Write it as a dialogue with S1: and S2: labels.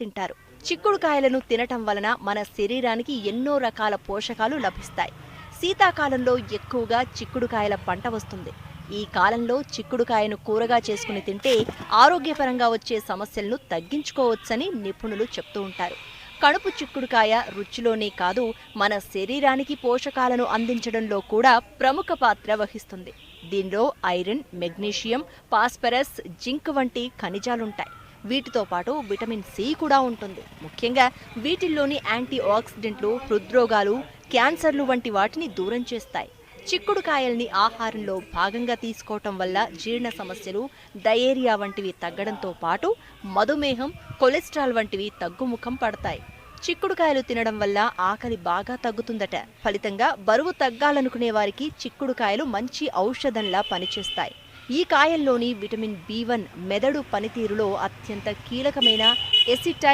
S1: తింటారు. చిక్కుడుకాయలను తినటం వలన మన శరీరానికి ఎన్నో రకాల పోషకాలు లభిస్తాయి. శీతాకాలంలో ఎక్కువగా చిక్కుడుకాయల పంట వస్తుంది. ఈ కాలంలో చిక్కుడుకాయను కూరగా చేసుకుని తింటే ఆరోగ్యపరంగా వచ్చే సమస్యలను తగ్గించుకోవచ్చని నిపుణులు చెప్తూ ఉంటారు. కడుపు చిక్కుడుకాయ రుచిలోనే కాదు, మన శరీరానికి పోషకాలను అందించడంలో కూడా ప్రముఖ పాత్ర వహిస్తుంది. దీనిలో ఐరన్, మెగ్నీషియం, ఫాస్ఫరస్, జింక్ వంటి ఖనిజాలుంటాయి. వీటితో పాటు విటమిన్ సి కూడా ఉంటుంది. ముఖ్యంగా వీటిల్లోని యాంటీ ఆక్సిడెంట్లు హృద్రోగాలు, క్యాన్సర్లు వంటి వాటిని దూరం చేస్తాయి. చిక్కుడుకాయల్ని ఆహారంలో భాగంగా తీసుకోవటం వల్ల జీర్ణ సమస్యలు, డయేరియా వంటివి తగ్గడంతో పాటు మధుమేహం, కొలెస్ట్రాల్ వంటివి తగ్గుముఖం పడతాయి. చిక్కుడుకాయలు తినడం వల్ల ఆకలి బాగా తగ్గుతుందట. ఫలితంగా బరువు తగ్గాలనుకునే వారికి చిక్కుడుకాయలు మంచి ఔషధంలా పనిచేస్తాయి. ఈ కాయల్లోని విటమిన్ బి1 మెదడు పనితీరులో అత్యంత కీలకమైన ఎసిటైల్